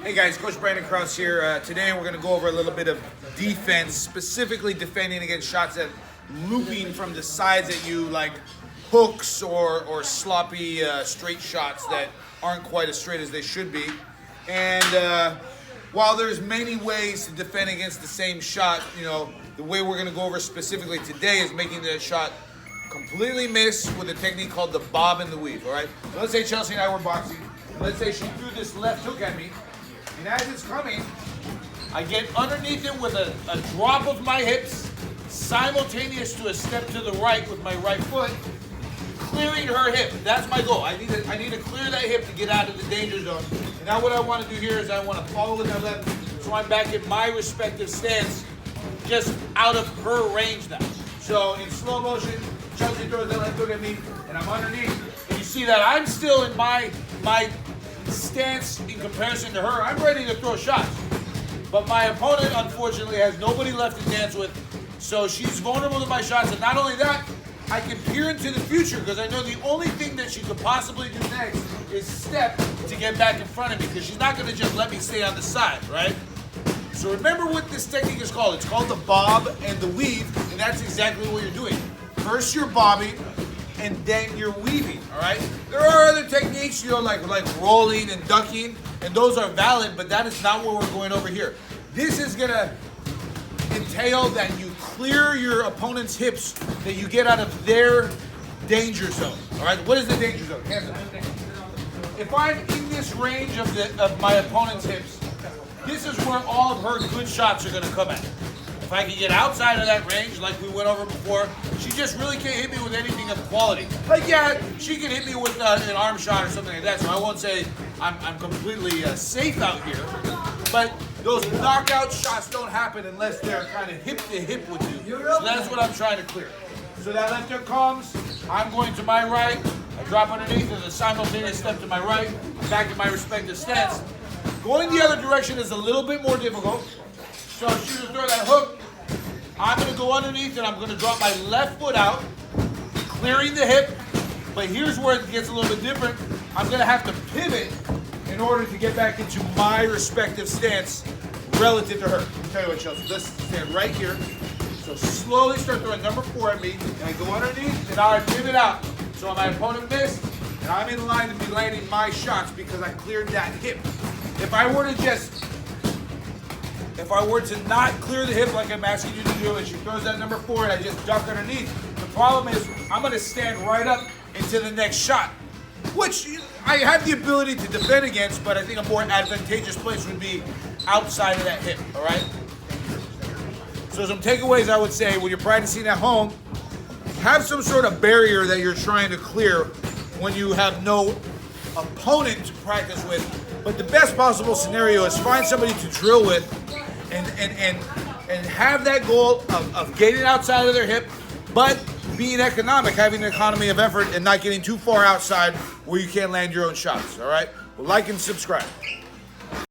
Hey guys, Coach Brandon Krause here. Today we're going to go over a little bit of defense, specifically defending against shots that looping from the sides at you, like hooks or sloppy straight shots that aren't quite as straight as they should be. And while there's many ways to defend against the same shot, you know, the way we're going to go over specifically today is making the shot completely miss with a technique called the bob and the weave, all right? So let's say Chelsea and I were boxing. Let's say she threw this left hook at me, and as it's coming, I get underneath it with a drop of my hips, simultaneous to a step to the right with my right foot, clearing her hip. That's my goal. I need to clear that hip to get out of the danger zone. And now what I want to do here is I want to follow with that left, so I'm back in my respective stance, just out of her range now. So in slow motion, Chelsea throws that left hook at me, and I'm underneath. And you see that I'm still in my stance in comparison to her. I'm ready to throw shots. But my opponent, unfortunately, has nobody left to dance with, so she's vulnerable to my shots. And not only that, I can peer into the future because I know the only thing that she could possibly do next is step to get back in front of me, because she's not going to just let me stay on the side, right? So remember what this technique is called. It's called the bob and the weave, and that's exactly what you're doing. First you're bobbing, and then you're weaving, all right? There are other techniques, you know, like rolling and ducking, and those are valid, but that is not what we're going over here. This is gonna entail that you clear your opponent's hips, that you get out of their danger zone, all right? What is the danger zone? Hands up. If I'm in this range of my opponent's hips, this is where all of her good shots are gonna come at. If I can get outside of that range, like we went over before, she just really can't hit me with anything of quality. Like, yeah, she can hit me with an arm shot or something like that, so I won't say I'm completely safe out here. But those knockout shots don't happen unless they're kind of hip to hip with you. So that's what I'm trying to clear. So that left hook comes, I'm going to my right, I drop underneath as a simultaneous step to my right, back to my respective stance. Going the other direction is a little bit more difficult. So she's gonna throw that hook. I'm gonna go underneath and I'm gonna drop my left foot out, clearing the hip. But here's where it gets a little bit different. I'm gonna have to pivot in order to get back into my respective stance relative to her. I'll tell you what, Chelsea, let's stand right here. So slowly start throwing number 4 at me, and I go underneath, and now I pivot out. So my opponent missed, and I'm in line to be landing my shots because I cleared that hip. If I were to not clear the hip like I'm asking you to do, and she throws that number 4 and I just duck underneath, the problem is I'm going to stand right up into the next shot, which I have the ability to defend against, but I think a more advantageous place would be outside of that hip, all right? So some takeaways I would say when you're practicing at home, have some sort of barrier that you're trying to clear when you have no opponent to practice with. But the best possible scenario is find somebody to drill with and have that goal of getting outside of their hip, but being economic, having an economy of effort and not getting too far outside where you can't land your own shots, all right? Well, like and subscribe.